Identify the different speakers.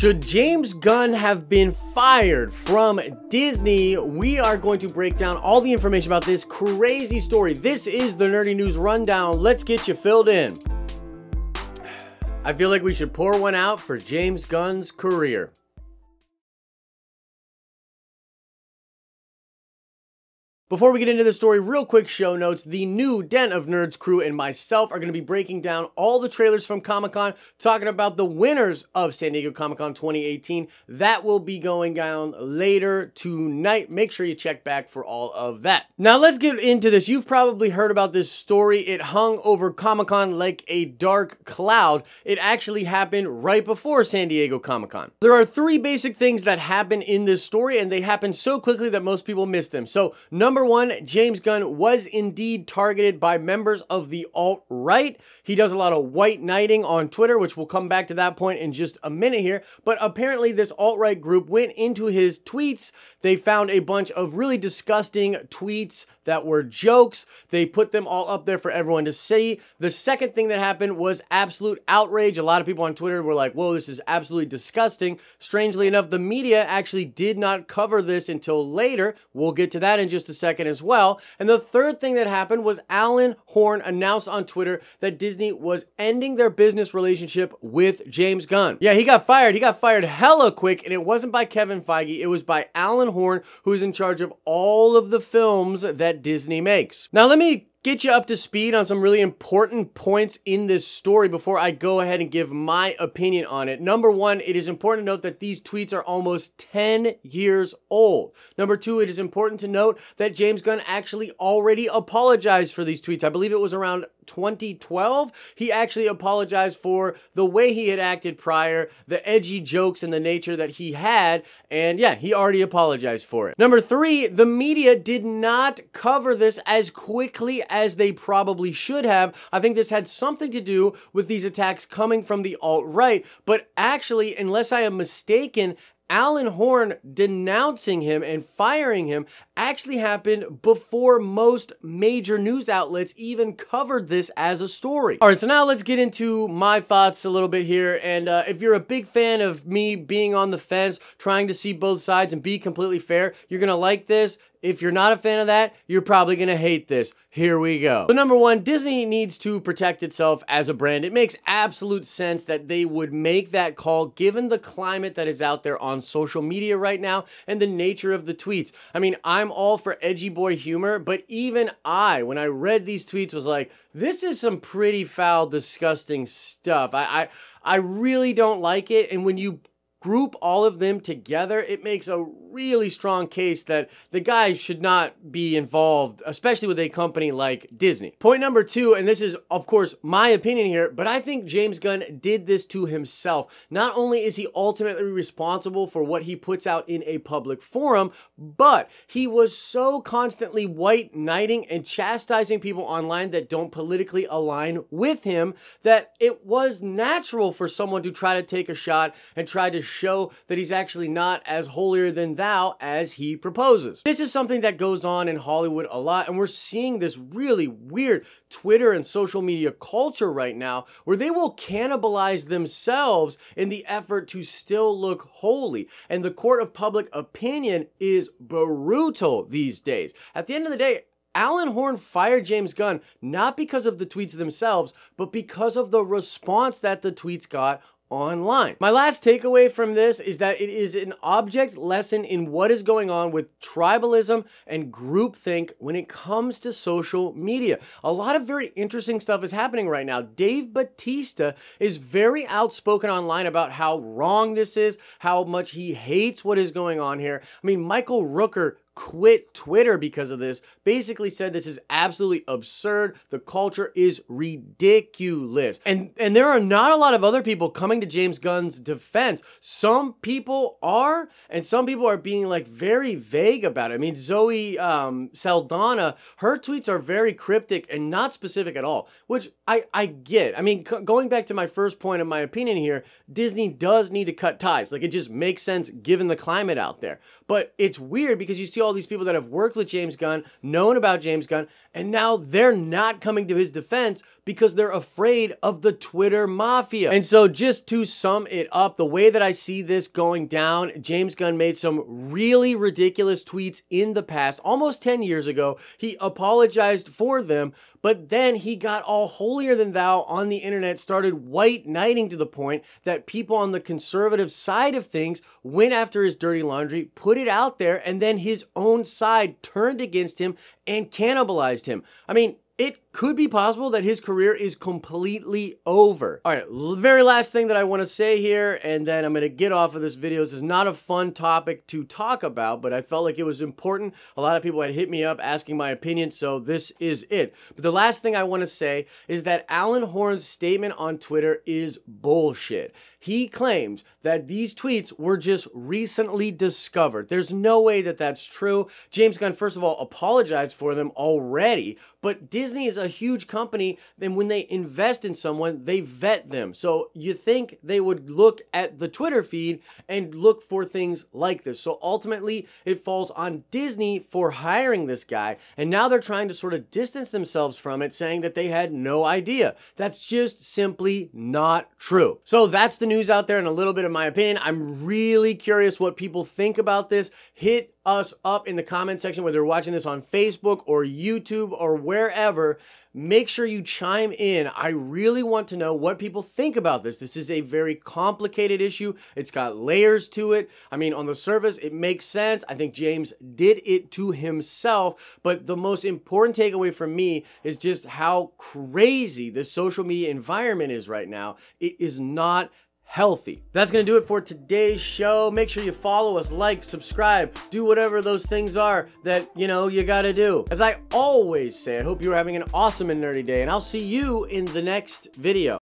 Speaker 1: Should James Gunn have been fired from Disney? We are going to break down all the information about this crazy story. This is the Nerdy News Rundown. Let's get you filled in. I feel like we should pour one out for James Gunn's career. Before we get into the story, real quick show notes. The new Den of Nerds crew and myself are going to be breaking down all the trailers from Comic-Con, talking about the winners of San Diego Comic-Con 2018. That will be going down later tonight. Make sure you check back for all of that. Now let's get into this. You've probably heard about this story. It hung over Comic-Con like a dark cloud. It actually happened right before San Diego Comic-Con. There are three basic things that happen in this story, and they happen so quickly that most people miss them. So, Number one, James Gunn was indeed targeted by members of the alt-right. He does a lot of white knighting on Twitter, which we'll come back to that point in just a minute here. But apparently this alt-right group went into his tweets. They found a bunch of really disgusting tweets that were jokes. They put them all up there for everyone to see. The second thing that happened was absolute outrage. A lot of people on Twitter were like, whoa, this is absolutely disgusting. Strangely enough, the media actually did not cover this until later. We'll get to that in just a second as well. And the third thing that happened was Alan Horn announced on Twitter that Disney was ending their business relationship with James Gunn. Yeah, he got fired. He got fired hella quick, and it wasn't by Kevin Feige. It was by Alan Horn, who is in charge of all of the films that Disney makes. Now, let me get you up to speed on some really important points in this story before I go ahead and give my opinion on it. Number one, it is important to note that these tweets are almost 10 years old. Number two, it is important to note that James Gunn actually already apologized for these tweets. I believe it was around 2012. He actually apologized for the way he had acted prior, the edgy jokes and the nature that he had, and yeah, he already apologized for it. Number three, the media did not cover this as quickly as they probably should have. I think this had something to do with these attacks coming from the alt-right, but actually, unless I am mistaken, Alan Horn denouncing him and firing him actually happened before most major news outlets even covered this as a story. All right, so now let's get into my thoughts a little bit here. And if you're a big fan of me being on the fence, trying to see both sides and be completely fair, you're gonna like this. If you're not a fan of that, you're probably going to hate this. Here we go. So number one, Disney needs to protect itself as a brand. It makes absolute sense that they would make that call given the climate that is out there on social media right now and the nature of the tweets. I mean, I'm all for edgy boy humor, but even I, when I read these tweets, was like, this is some pretty foul, disgusting stuff. I really don't like it. And when you group all of them together, it makes a really strong case that the guy should not be involved, especially with a company like Disney. Point number two, and this is, of course, my opinion here, but I think James Gunn did this to himself. Not only is he ultimately responsible for what he puts out in a public forum, but he was so constantly white knighting and chastising people online that don't politically align with him that it was natural for someone to try to take a shot and try to show that he's actually not as holier than thou as he proposes. This is something that goes on in Hollywood a lot, and we're seeing this really weird Twitter and social media culture right now where they will cannibalize themselves in the effort to still look holy. And the court of public opinion is brutal these days. At the end of the day, Alan Horn fired James Gunn not because of the tweets themselves, but because of the response that the tweets got online. My last takeaway from this is that it is an object lesson in what is going on with tribalism and groupthink when it comes to social media. A lot of very interesting stuff is happening right now. Dave Batista is very outspoken online about how wrong this is, how much he hates what is going on here. I mean, Michael Rooker quit Twitter because of this, basically said this is absolutely absurd. The culture is ridiculous. And there are not a lot of other people coming to James Gunn's defense. Some people are, and some people are being like very vague about it. I mean, Zoe Saldana, her tweets are very cryptic and not specific at all, which I get. I mean, going back to my first point of my opinion here, Disney does need to cut ties. Like, it just makes sense given the climate out there. But it's weird because you see see all these people that have worked with James Gunn, known about James Gunn, and now they're not coming to his defense because they're afraid of the Twitter mafia. And so just to sum it up, the way that I see this going down, James Gunn made some really ridiculous tweets in the past, almost 10 years ago. He apologized for them, but then he got all holier than thou on the internet, started white knighting to the point that people on the conservative side of things went after his dirty laundry, put it out there, and then his own side turned against him and cannibalized him. I mean, it could be possible that his career is completely over. All right, very last thing that I want to say here, and then I'm going to get off of this video. This is not a fun topic to talk about, but I felt like it was important. A lot of people had hit me up asking my opinion, so this is it. But the last thing I want to say is that Alan Horn's statement on Twitter is bullshit. He claims that these tweets were just recently discovered. There's no way that that's true. James Gunn, first of all, apologized for them already, but Disney is a huge company, and when they invest in someone, they vet them. So you think they would look at the Twitter feed and look for things like this. So ultimately, it falls on Disney for hiring this guy, and now they're trying to sort of distance themselves from it, saying that they had no idea. That's just simply not true. So that's the news out there and a little bit of my opinion. I'm really curious what people think about this. Hit us up in the comment section, whether you're watching this on Facebook or YouTube or wherever. Make sure you chime in. I really want to know what people think about this. This is a very complicated issue. It's got layers to it. I mean, on the surface, it makes sense. I think James did it to himself, but the most important takeaway from me is just how crazy the social media environment is right now. It is not healthy. That's going to do it for today's show. Make sure you follow us, like, subscribe, do whatever those things are that, you got to do. As I always say, I hope you're having an awesome and nerdy day, and I'll see you in the next video.